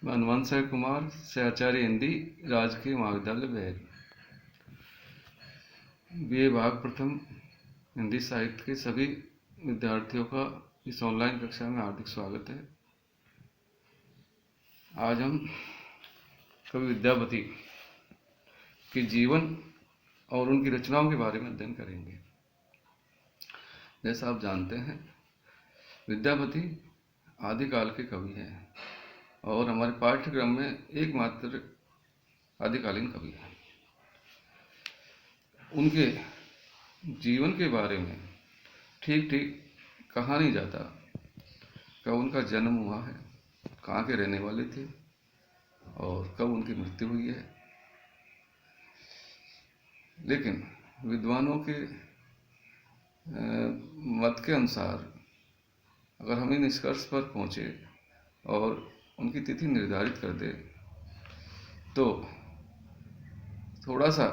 मैं हनुमान कुमार सहचार्य हिंदी राजकीय महाविद्यालय बहरी। BA भाग प्रथम हिंदी साहित्य के सभी विद्यार्थियों का इस ऑनलाइन कक्षा में हार्दिक स्वागत है। आज हम कवि विद्यापति के जीवन और उनकी रचनाओं के बारे में अध्ययन करेंगे। जैसा आप जानते हैं, विद्यापति आदिकाल के कवि हैं और हमारे पाठ्यक्रम में एकमात्र आदिकालीन कवि हैं। उनके जीवन के बारे में ठीक कहा नहीं जाता। कब उनका जन्म हुआ है, कहाँ के रहने वाले थे और कब उनकी मृत्यु हुई है। लेकिन विद्वानों के मत के अनुसार अगर हम इन निष्कर्ष पर पहुँचे और उनकी तिथि निर्धारित कर दे तो थोड़ा सा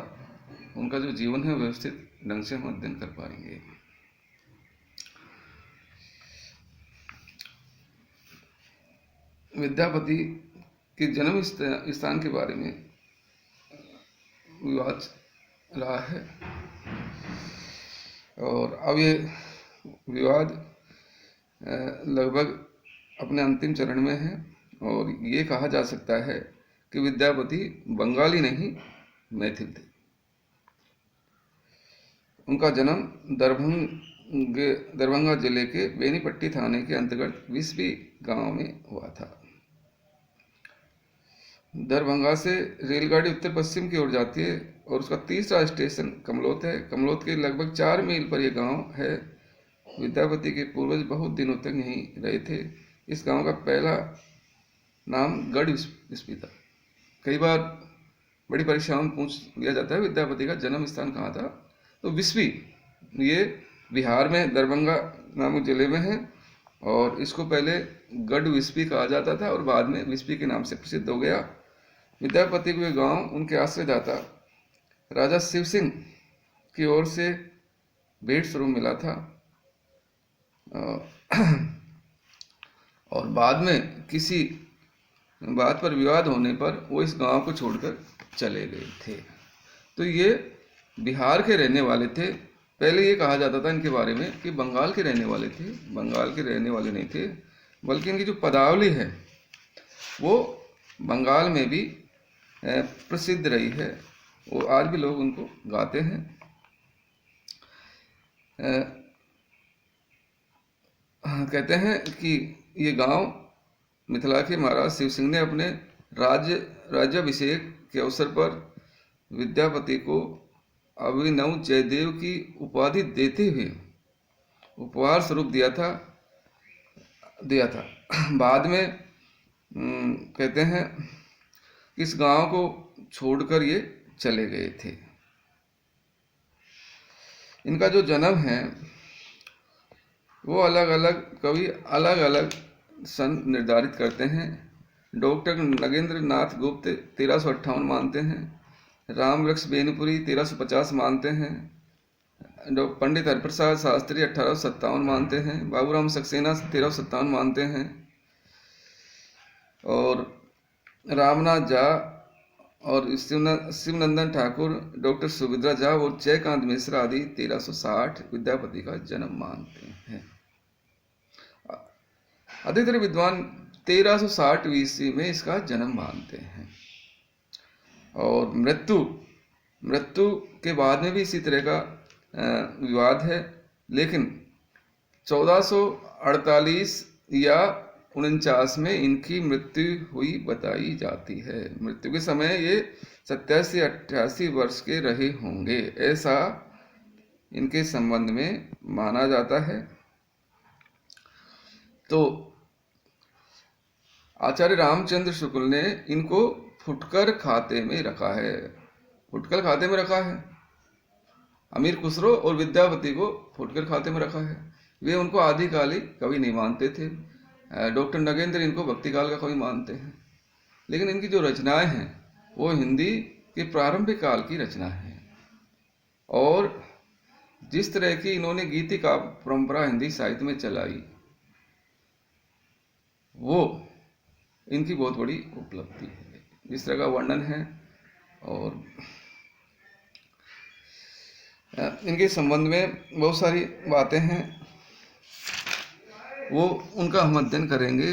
उनका जो जीवन है व्यवस्थित ढंग से हम अध्ययन कर पाएंगे। विद्यापति के जन्म स्थान के बारे में विवाद रहा है और अब ये विवाद लगभग अपने अंतिम चरण में है और ये कहा जा सकता है कि विद्यापति बंगाली नहीं, मैथिल थे। उनका जन्म दरभंगा जिले के बेनीपट्टी थाने के अंतर्गत विस्बी गांव में हुआ था। दरभंगा से रेलगाड़ी उत्तर पश्चिम की ओर जाती है और उसका तीसरा स्टेशन कमलोत है। कमलोत के लगभग 4 मील पर यह गांव है। विद्यापति के पूर्वज बहुत दिनों तक यहीं रहे थे। इस गांव का पहला नाम गढ़ विस्बी था। कई बार बड़ी परीक्षाओं में पूछ लिया जाता है विद्यापति का जन्म स्थान कहाँ था, तो विस्बी ये बिहार में दरभंगा नामक जिले में है और इसको पहले गढ़ विस्बी कहा जाता था और बाद में विस्बी के नाम से प्रसिद्ध हो गया। विद्यापति को यह गांव उनके आश्रयदाता राजा शिव सिंह की ओर से भेंट स्वरूप मिला था और बाद में किसी बात पर विवाद होने पर वो इस गांव को छोड़कर चले गए थे। तो ये बिहार के रहने वाले थे। पहले ये कहा जाता था इनके बारे में कि बंगाल के रहने वाले थे। बंगाल के रहने वाले नहीं थे, बल्कि इनकी जो पदावली है वो बंगाल में भी प्रसिद्ध रही है। वो आज भी लोग उनको गाते हैं। कहते हैं कि ये गांव मिथिला के महाराज शिव सिंह ने अपने राज्याभिषेक के अवसर पर विद्यापति को अभिनव जयदेव की उपाधि देते हुए उपहार स्वरूप दिया था। बाद में कहते हैं इस गांव को छोड़कर ये चले गए थे। इनका जो जन्म है वो अलग अलग सन निर्धारित करते हैं। डॉक्टर नगेंद्र नाथ गुप्त 1358 मानते हैं, रामवृक्ष बेनीपुरी 1350 मानते हैं, पंडित हरिप्रसाद शास्त्री 1857 मानते हैं, बाबूराम सक्सेना 1357 मानते हैं और रामनाथ झा और शिवनंदन ठाकुर, डॉक्टर सुभद्रा झा और जयकांत मिश्रा आदि 1360 विद्यापति का जन्म मानते हैं। अधिकतर विद्वान 1360 ईस्वी में इसका जन्म मानते हैं और मृत्यु के बाद में भी इसी तरह का विवाद है। लेकिन 1448 या 49 में इनकी मृत्यु हुई बताई जाती है। मृत्यु के समय ये 87-88 वर्ष के रहे होंगे, ऐसा इनके संबंध में माना जाता है। तो आचार्य रामचंद्र शुक्ल ने इनको फुटकर खाते में रखा है। अमीर खुसरो और विद्यापति को फुटकर खाते में रखा है। वे उनको आदिकाली कवि नहीं मानते थे। डॉक्टर नगेंद्र इनको भक्तिकाल का कवि मानते हैं। लेकिन इनकी जो रचनाएं हैं वो हिंदी के प्रारंभिक काल की रचना है और जिस तरह की इन्होंने गीति का परंपरा हिंदी साहित्य में चलाई वो इनकी बहुत बड़ी उपलब्धि है। इस तरह का वर्णन है और इनके संबंध में बहुत सारी बातें हैं, वो उनका हम अध्ययन करेंगे।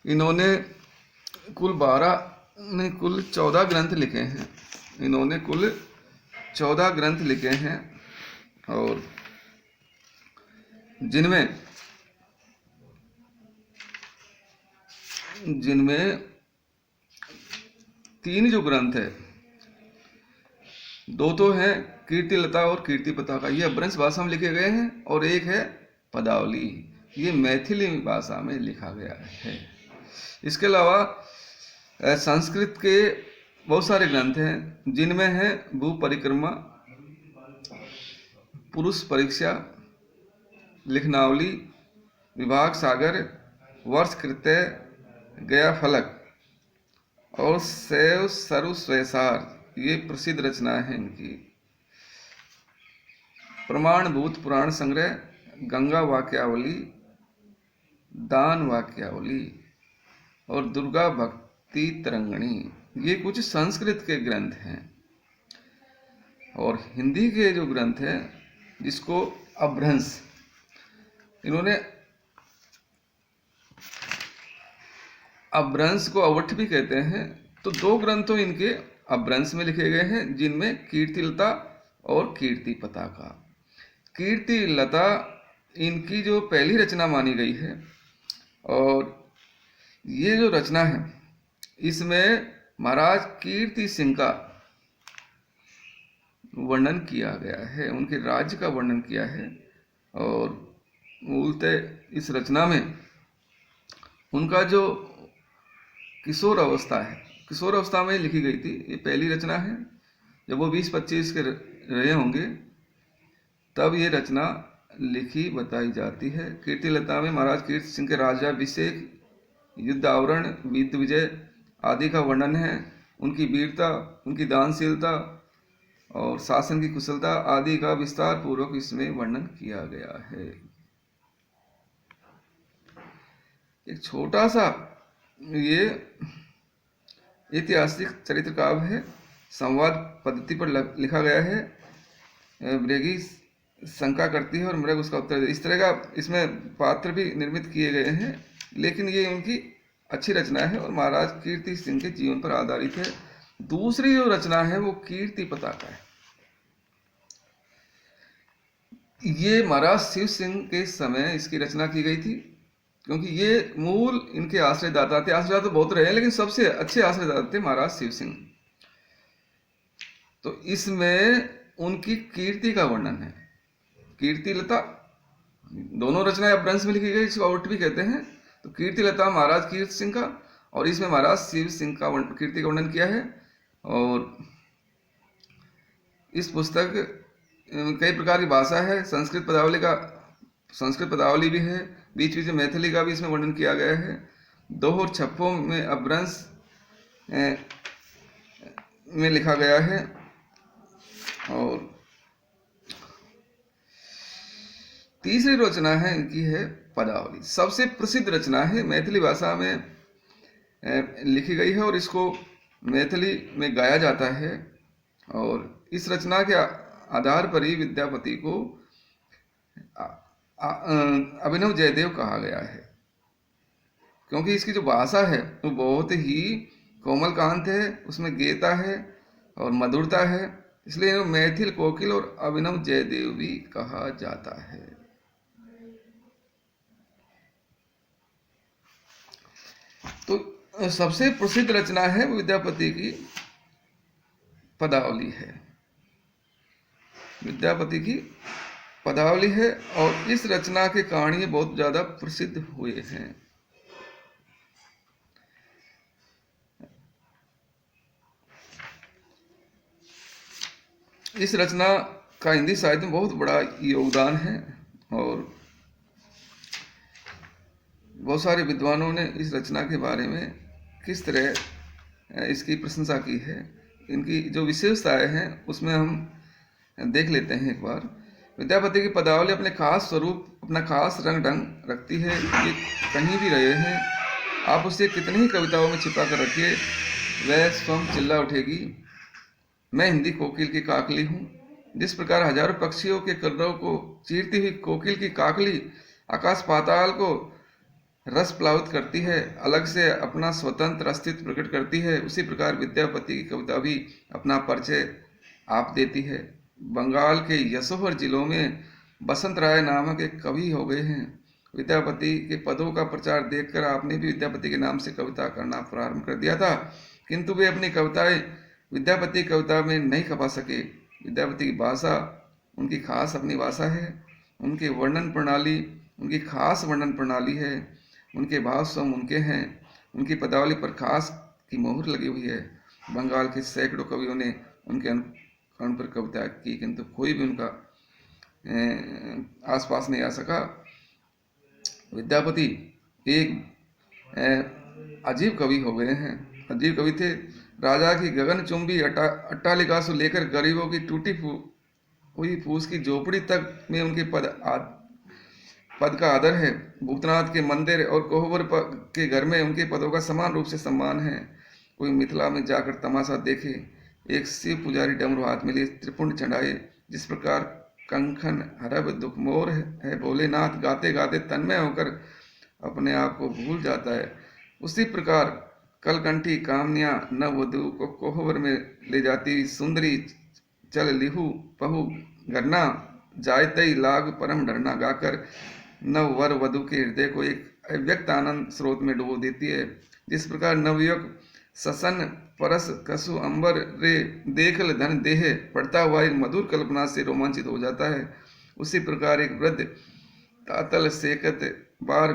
इन्होंने कुल 14 ग्रंथ लिखे हैं। इन्होंने कुल 14 ग्रंथ लिखे हैं और जिनमें 3 जो ग्रंथ है, 2 तो हैं कीर्तिलता और कीर्ति पताका, ये अपभ्रंश भाषा में लिखे गए हैं, और एक है पदावली, ये मैथिली भाषा में लिखा गया है। इसके अलावा संस्कृत के बहुत सारे ग्रंथ हैं, जिनमें है भू परिक्रमा, पुरुष परीक्षा, लिखनावली, विभाग सागर, वर्ष कृत्य, गया फलक और शैव सर्व स्वैसार, ये प्रसिद्ध रचनाएं हैं इनकी। प्रमाणभूत पुराण संग्रह, गंगा वाक्यावली, दान वाक्यावली और दुर्गा भक्ति तरंगणी, ये कुछ संस्कृत के ग्रंथ हैं। और हिंदी के जो ग्रंथ हैं, जिसको अपभ्रंश, इन्होंने अपभ्रंश को अवठ भी कहते हैं। तो 2 ग्रंथ तो इनके अपभ्रंश में लिखे गए हैं, जिनमें कीर्तिलता और कीर्ति पताका। कीर्तिलता इनकी जो पहली रचना मानी गई है, और ये जो रचना है, इसमें महाराज कीर्ति सिंह का वर्णन किया गया है, उनके राज्य का वर्णन किया है। और मूलतः इस रचना में उनका जो किशोर अवस्था है, किशोर अवस्था में लिखी गई थी। ये पहली रचना है। जब वो 20-25 के रहे होंगे, तब ये रचना लिखी बताई जाती है। कीर्तिलता में महाराज कीर्ति सिंह के राज्याभिषेक, युद्ध आवरण, विद्य विजय आदि का वर्णन है। उनकी वीरता, उनकी दानशीलता और शासन की कुशलता आदि का विस्तार पूर्वक इसमें वर्णन किया गया है। एक छोटा सा ये ऐतिहासिक चरित्र काव्य है, संवाद पद्धति पर लिखा गया है। मृगी शंका करती है और मृग उसका उत्तर दे, इस तरह का इसमें पात्र भी निर्मित किए गए हैं। लेकिन ये उनकी अच्छी रचना है और महाराज कीर्ति सिंह के जीवन पर आधारित है। दूसरी जो रचना है वो कीर्ति पताका है। ये महाराज शिव सिंह के समय इसकी रचना की गई थी, क्योंकि ये मूल इनके आश्रयदाता थे। आश्रयदाता तो बहुत रहे, लेकिन सबसे अच्छे आश्रयदाता थे महाराज शिव सिंह। तो इसमें उनकी कीर्ति का वर्णन है। कीर्तिलता, दोनों रचनाएं अपभ्रंश में लिखी गई, इसको अवट भी कहते हैं। तो कीर्तिलता महाराज कीर्ति सिंह का, और इसमें महाराज शिव सिंह का कीर्ति का वर्णन किया है। और इस पुस्तक कई प्रकार की भाषा है। संस्कृत पदावली भी है, बीच बीच में मैथिली का भी इसमें वर्णन किया गया है। दोह और छप्पों में अपभ्रंश में लिखा गया है। और तीसरी रचना है इनकी है पदावली, सबसे प्रसिद्ध रचना है, मैथिली भाषा में लिखी गई है और इसको मैथिली में गाया जाता है। और इस रचना के आधार पर ही विद्यापति को अभिनव जयदेव कहा गया है, क्योंकि इसकी जो भाषा है वो बहुत ही कोमलकांत है, उसमें गेयता है और मधुरता है, इसलिए मैथिल कोकिल और अभिनव जयदेव भी कहा जाता है। तो सबसे प्रसिद्ध रचना है विद्यापति की पदावली है। विद्यापति की पदावली है और इस रचना के कारण ये बहुत ज्यादा प्रसिद्ध हुए हैं। इस रचना का हिंदी साहित्य में बहुत बड़ा योगदान है और बहुत सारे विद्वानों ने इस रचना के बारे में किस तरह इसकी प्रशंसा की है। इनकी जो विशेषताएं हैं उसमें हम देख लेते हैं एक बार। विद्यापति की पदावली अपने खास स्वरूप, अपना खास रंग ढंग रखती है। ये कहीं भी रहे हैं आप उसे कितनी ही कविताओं में छिपा कर रखिए, वह स्वयं चिल्ला उठेगी, मैं हिंदी कोकिल की काकली हूँ। जिस प्रकार हजारों पक्षियों के कलरव को चीरती हुई कोकिल की काकली आकाश पाताल को रस प्लावित करती है, अलग से अपना स्वतंत्र अस्तित्व प्रकट करती है, उसी प्रकार विद्यापति की कविता भी अपना परिचय आप देती है। बंगाल के यशोहर जिलों में बसंत राय नामक एक कवि हो गए हैं। विद्यापति के पदों का प्रचार देखकर आपने भी विद्यापति के नाम से कविता करना प्रारंभ कर दिया था, किंतु वे अपनी कविताएं विद्यापति कविता में नहीं खपा सके। विद्यापति की भाषा उनकी खास अपनी भाषा है, उनकी वर्णन प्रणाली उनकी खास वर्णन प्रणाली है, उनके भाव स्वयं उनके हैं, उनकी पदावली पर खास की मोहर लगी हुई है। बंगाल के सैकड़ों कवियों ने उनके अनुकरण पर कविता की, किंतु कोई भी उनका आसपास नहीं आ सका। विद्यापति एक अजीब कवि हो गए हैं, अजीब कवि थे। राजा की गगनचुंबी अट्टालिका से लेकर गरीबों की टूटी हुई फूस की झोपड़ी तक में उनके पद का आदर है। भूतनाथ के मंदिर और कोहबर के घर में उनके पदों का समान रूप से सम्मान है। कोई मिथिला में जाकर तमाशा देखे, एक शिव पुजारी डमरू हाथ में लिए त्रिपुंड चढ़ाए, जिस प्रकार कंखन हरब दुख मोर है भोलेनाथ गाते गाते तन्मय होकर अपने आप को भूल जाता है, उसी प्रकार कलकंठी कामनिया नववधु को कोहबर में ले जाती सुंदरी चल लिहू पहु गरना जायतई लाग परम डरना गाकर नववर वधु के हृदय को एक अव्यक्त आनंद स्रोत में डुबो देती है। जिस प्रकार नवयुवक ससन परस कसु अंबर रे देखल धन देह पड़ता हुआ एक मधुर कल्पना से रोमांचित हो जाता है, उसी प्रकार एक वृद्ध तातल सेकत बार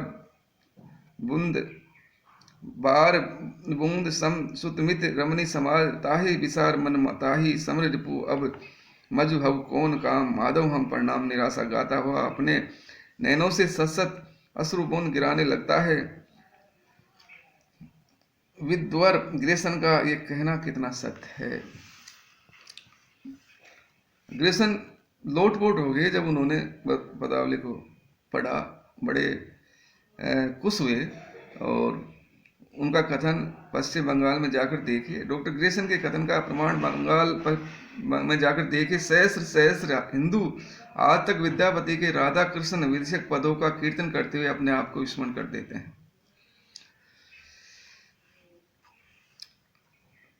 बूंद सम सुतमित रमणी समाज ताहि विसार मन ताहि समर रिपु अब मजु हव कौन काम माधव हम प्रणाम निराशा गाता हुआ अपने नैनों से सतसत अश्रुबूंद गिराने लगता है। विद्वर ग्रेसन का ये कहना कितना सत्य है। ग्रेसन लोटपोट हो गए जब उन्होंने पदावली को पढ़ा, बड़े खुश हुए और उनका कथन पश्चिम बंगाल में जाकर देखिए। डॉक्टर ग्रेसन के कथन का प्रमाण बंगाल में जाकर देखिए, सहस्र सहस्र हिंदू आज तक विद्यापति के राधा कृष्ण विदूषक पदों का कीर्तन करते हुए अपने आप को विस्मरण कर देते हैं।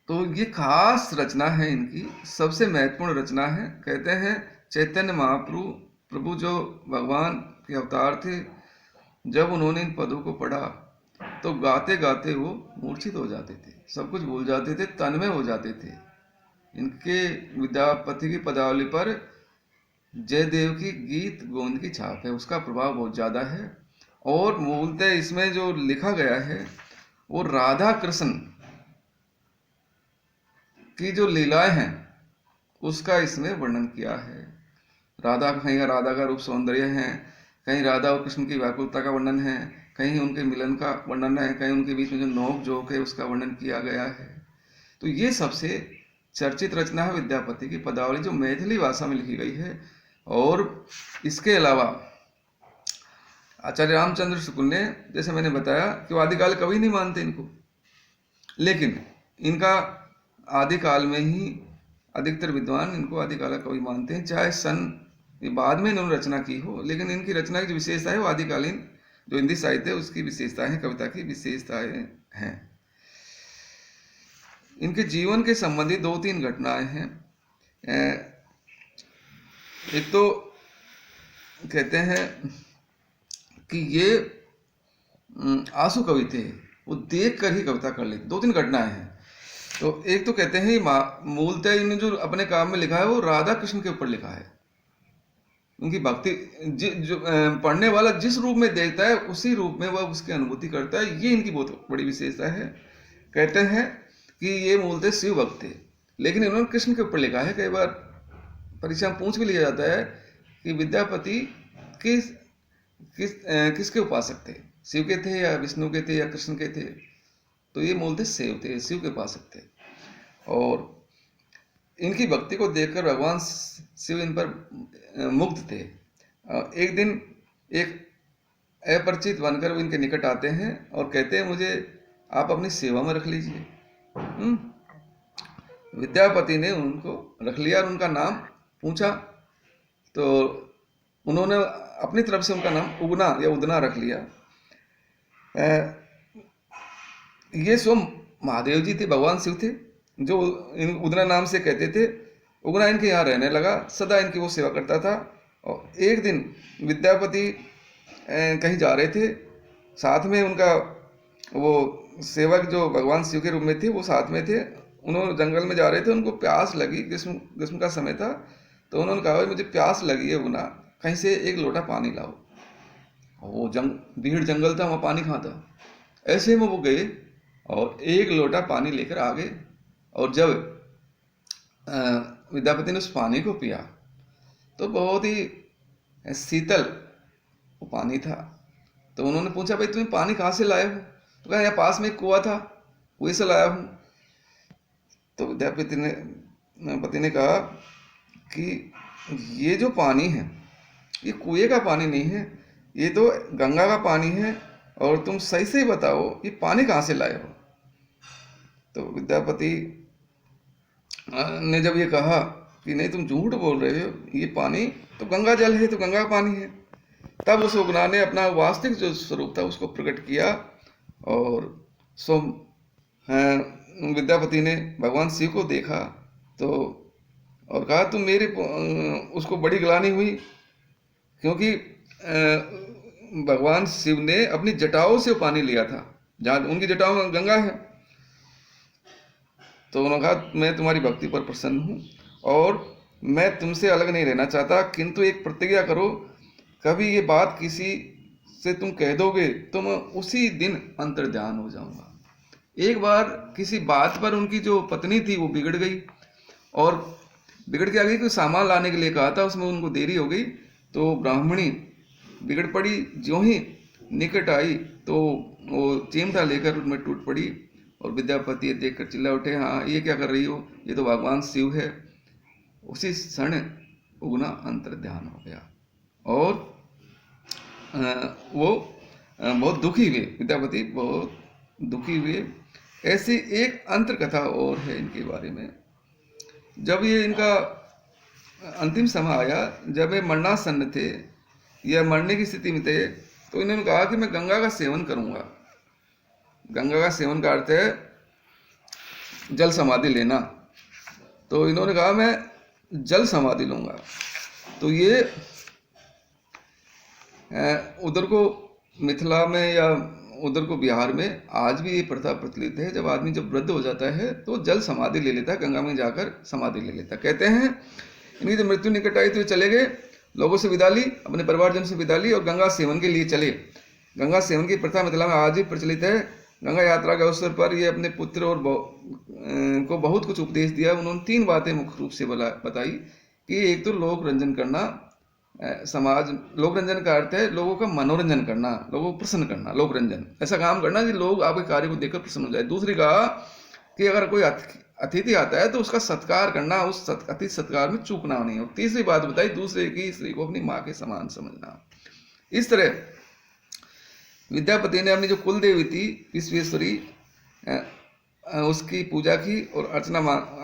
तो ये खास रचना है, इनकी सबसे महत्वपूर्ण रचना है। कहते हैं चैतन्य महाप्रभु जो भगवान के अवतार थे, जब उन्होंने इन पदों को पढ़ा तो गाते गाते वो मूर्छित हो जाते थे, सब कुछ भूल जाते थे, तन्मय हो जाते थे। इनके विद्यापति की पदावली पर जयदेव की गीत गोविंद की छाप है, उसका प्रभाव बहुत ज़्यादा है। और मूलतः इसमें जो लिखा गया है वो राधा कृष्ण की जो लीलाएं हैं उसका इसमें वर्णन किया है। कहीं राधा का रूप सौंदर्य है, कहीं राधा और कृष्ण की व्याकुलता का वर्णन है, कहीं उनके मिलन का वर्णन है, कहीं उनके बीच में जो नोक झोंक है उसका वर्णन किया गया है। तो ये सबसे चर्चित रचना है विद्यापति की पदावली, जो मैथिली भाषा में लिखी गई है। और इसके अलावा आचार्य रामचंद्र शुक्ल ने, जैसे मैंने बताया कि वो आदिकाल कवि नहीं मानते इनको, लेकिन इनका आदिकाल में ही अधिकतर विद्वान इनको आदिकाल कवि मानते हैं, चाहे सन बाद में इन्होंने रचना की हो, लेकिन इनकी रचना की जो विशेषता है वो आदिकालीन जो हिंदी साहित्य है उसकी विशेषताएं हैं, कविता की विशेषताएं हैं। इनके जीवन के संबंधी 2-3 घटनाएं हैं। एक तो कहते हैं कि ये आंसू कवि थे, वो देख कर ही कविता कर लेते। 2-3 घटनाएं हैं। तो एक तो कहते हैं मूलतः इन्होंने जो अपने काम में लिखा है वो राधा कृष्ण के ऊपर लिखा है। उनकी भक्ति जो पढ़ने वाला जिस रूप में देखता है उसी रूप में वह उसकी अनुभूति करता है, ये इनकी बहुत बड़ी विशेषता है। कहते हैं कि ये मूलतः शिव भक्त थे, लेकिन इन्होंने कृष्ण के ऊपर लिखा है। कई बार परीक्षा में पूछ भी लिया जाता है कि विद्यापति किसके उपासक थे, शिव के थे या विष्णु के थे या कृष्ण के थे। तो ये मूलतः शिव थे, शिव के उपासक थे। और इनकी भक्ति को देखकर भगवान शिव इन पर मुग्ध थे। एक दिन एक अपरिचित बनकर वो इनके निकट आते हैं और कहते हैं मुझे आप अपनी सेवा में रख लीजिए। विद्यापति ने उनको रख लिया और उनका नाम पूछा तो उन्होंने अपनी तरफ से उनका नाम उगना या उदना रख लिया। ये स्वयं महादेव जी थे, भगवान शिव थे, जो इन उदना नाम से कहते थे। उगना इनके यहाँ रहने लगा, सदा इनकी वो सेवा करता था। और एक दिन विद्यापति कहीं जा रहे थे, साथ में उनका वो सेवक जो भगवान शिव के रूप में थे वो साथ में थे। उन्होंने जंगल में जा रहे थे, उनको प्यास लगी, ग्रीष्म का समय था, तो उन्होंने कहा भाई मुझे प्यास लगी है उगना, कहीं से एक लोटा पानी लाओ। वो भीड़ जंगल था, वहाँ पानी कहाँ था। ऐसे में वो गए और एक लोटा पानी लेकर आ गए। और जब विद्यापति ने उस पानी को पिया तो बहुत ही शीतल वो पानी था। तो उन्होंने पूछा भाई तुम्हें पानी कहाँ से लाए हो? तो कहा यहाँ पास में एक कुआं था, कुएं से लाया हूँ। तो विद्यापति ने कहा कि ये जो पानी है ये कुएं का पानी नहीं है, ये तो गंगा का पानी है, और तुम सही से बताओ ये पानी कहाँ से लाए हो? तो विद्यापति ने जब ये कहा कि नहीं तुम झूठ बोल रहे हो, ये पानी तो गंगा जल है, तो गंगा का पानी है, तब उस उगना ने अपना वास्तविक जो स्वरूप था उसको प्रकट किया। और सो विद्यापति ने भगवान शिव को देखा तो और कहा तुम मेरे उसको बड़ी ग्लानि हुई, क्योंकि भगवान शिव ने अपनी जटाओं से पानी लिया था, जहाँ उनकी जटाओं में गंगा है। तो उन्होंने कहा मैं तुम्हारी भक्ति पर प्रसन्न हूँ और मैं तुमसे अलग नहीं रहना चाहता, किंतु एक प्रतिज्ञा करो, कभी ये बात किसी से तुम कह दोगे तो मैं उसी दिन अंतर्ध्यान हो जाऊंगा। एक बार किसी बात पर उनकी जो पत्नी थी वो बिगड़ गई, और बिगड़ के आ गई, कोई सामान लाने के लिए कहा था, उसमें उनको देरी हो गई, तो ब्राह्मणी बिगड़ पड़ी। ज्यों ही निकट आई तो वो चिमटा लेकर उनमें टूट पड़ी, और विद्यापति देखकर चिल्ला उठे, हाँ ये क्या कर रही हो, ये तो भगवान शिव है। उसी क्षण उगना अंतर्ध्यान हो गया और वो बहुत दुखी हुए, विद्यापति बहुत दुखी हुए। ऐसी एक अंतर कथा और है इनके बारे में। जब ये इनका अंतिम समय आया, जब ये मरणासन्न थे या मरने की स्थिति में थे, तो इन्होंने कहा कि मैं गंगा का सेवन करूंगा। गंगा का सेवन का अर्थ है जल समाधि लेना। तो इन्होंने कहा मैं जल समाधि लूंगा। तो ये उधर को मिथिला में या उधर को बिहार में आज भी ये प्रथा प्रचलित है, जब आदमी जब वृद्ध हो जाता है तो जल समाधि ले लेता है, गंगा में जाकर समाधि ले लेता है। कहते हैं इनकी जब मृत्यु निकट आई तो ये चले गए, लोगों से विदा ली, अपने परिवारजन से विदा ली और गंगा सेवन के लिए चले। गंगा सेवन की प्रथा मिथिला में आज भी प्रचलित है। गंगा यात्रा के अवसर पर ये अपने पुत्र और को बहुत कुछ उपदेश दिया। उन्होंने 3 बातें मुख्य रूप से बताई कि एक तो लोक रंजन करना, समाज लोक रंजन का अर्थ है लोगों का मनोरंजन करना, लोगों को प्रसन्न करना, लोक रंजन ऐसा काम करना कि लोग आपके कार्य को देखकर प्रसन्न हो जाए। दूसरी कहा कि अगर कोई अतिथि आता है तो उसका सत्कार करना, उस अतिथि सत्कार में चूकना नहीं। और तीसरी बात बताई दूसरे की स्त्री को अपनी माँ के समान समझना। इस तरह विद्यापति ने अपनी जो कुल देवी थी विश्वेश्वरी उसकी पूजा की और अर्चना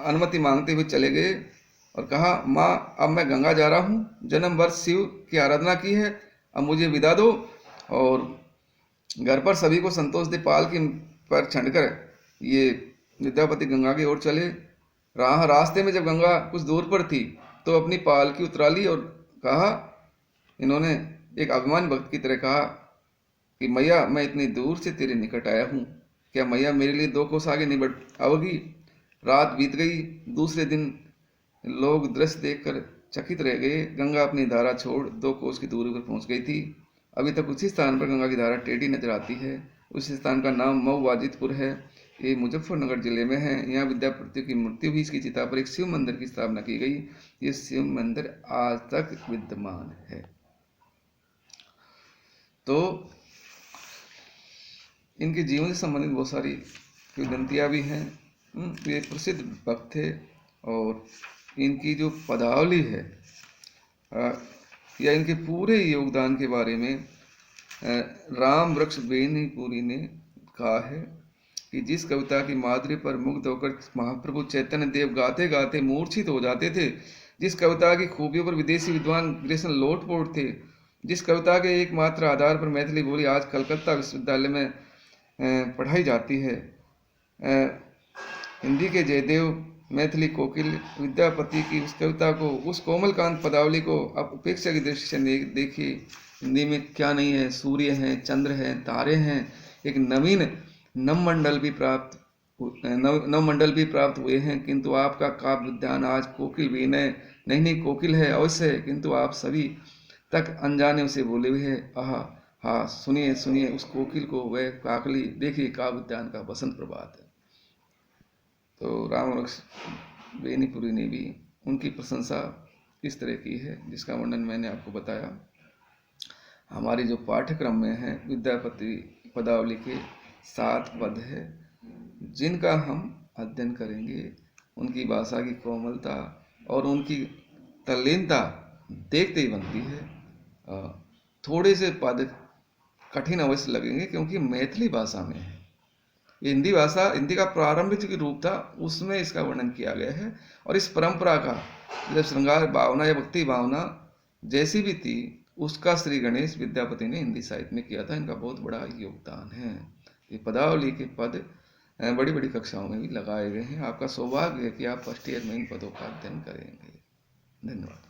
अनुमति मांगते हुए चले गए और कहा माँ अब मैं गंगा जा रहा हूँ, जन्म वर्ष शिव की आराधना की है, अब मुझे विदा दो। और घर पर सभी को संतोष दे पालकी पर छंडकर ये विद्यापति गंगा की ओर चले। रास्ते में जब गंगा कुछ दूर पर थी तो अपनी पालकी उतरा ली और कहा, इन्होंने एक अभिमानी भक्त की तरह कहा कि मैया मैं इतनी दूर से तेरे निकट आया हूँ, क्या मैया मेरे लिए 2 कोस आगे नहीं बढ़ आओगी? रात बीत गई, दूसरे दिन लोग दृश्य देखकर चकित रह गए। गंगा अपनी धारा छोड़ 2 कोस की दूरी पर पहुंच गई थी। अभी तक उसी स्थान पर गंगा की धारा टेढ़ी नजर आती है। उस स्थान का नाम मऊ वाजिदपुर है, ये मुजफ्फरनगर जिले में है। यहाँ विद्यापति की मृत्यु हुई, इसकी चिता पर एक शिव मंदिर की स्थापना की गई। ये शिव मंदिर आज तक विद्यमान है। तो इनके जीवन से संबंधित बहुत सारी किंवदंतियाँ भी हैं। ये प्रसिद्ध भक्त थे और इनकी जो पदावली है या इनके पूरे योगदान के बारे में राम वृक्ष बेनीपुरी ने कहा है कि जिस कविता की माधुरी पर मुग्ध होकर महाप्रभु चैतन्य देव गाते गाते मूर्छित हो जाते थे, जिस कविता की खूबियों पर विदेशी विद्वान ग्रेसन लोटपोट थे, जिस कविता के एकमात्र आधार पर मैथिली बोली आज कलकत्ता विश्वविद्यालय में पढ़ाई जाती है, हिंदी के जयदेव, मैथिली कोकिल विद्यापति की उस कविता को, उस कोमलकांत पदावली को आप उपेक्षा की दृष्टि से देखिए। हिंदी में क्या नहीं है, सूर्य हैं, चंद्र हैं, तारे हैं, एक नवीन नवमंडल भी प्राप्त हुए हैं, किंतु आपका काव्य उद्यान आज कोकिल भी नहीं कोकिल है अवश्य है, किंतु आप सभी तक अनजाने उसे बोले हुए हैं। आहा हाँ, सुनिए सुनिए उस कोकिल को, वह काकली, देखिए काव्य उद्यान का बसंत प्रभात है। तो राम वृक्ष बेनीपुरी ने भी उनकी प्रशंसा इस तरह की है जिसका वर्णन मैंने आपको बताया। हमारी जो पाठ्यक्रम में है विद्यापति पदावली के 7 पद है जिनका हम अध्ययन करेंगे, उनकी भाषा की कोमलता और उनकी तल्लीनता देखते ही बनती है। थोड़े से पद कठिन अवश्य लगेंगे क्योंकि मैथिली भाषा में है। ये हिंदी का प्रारंभिक जो रूप था उसमें इसका वर्णन किया गया है, और इस परंपरा का जब श्रृंगार भावना या भक्ति भावना जैसी भी थी उसका श्री गणेश विद्यापति ने हिंदी साहित्य में किया था। इनका बहुत बड़ा योगदान है। ये पदावली के पद बड़ी बड़ी कक्षाओं में भी लगाए गए हैं। आपका सौभाग्य है कि आप फर्स्ट ईयर में इन पदों का अध्ययन करेंगे। धन्यवाद।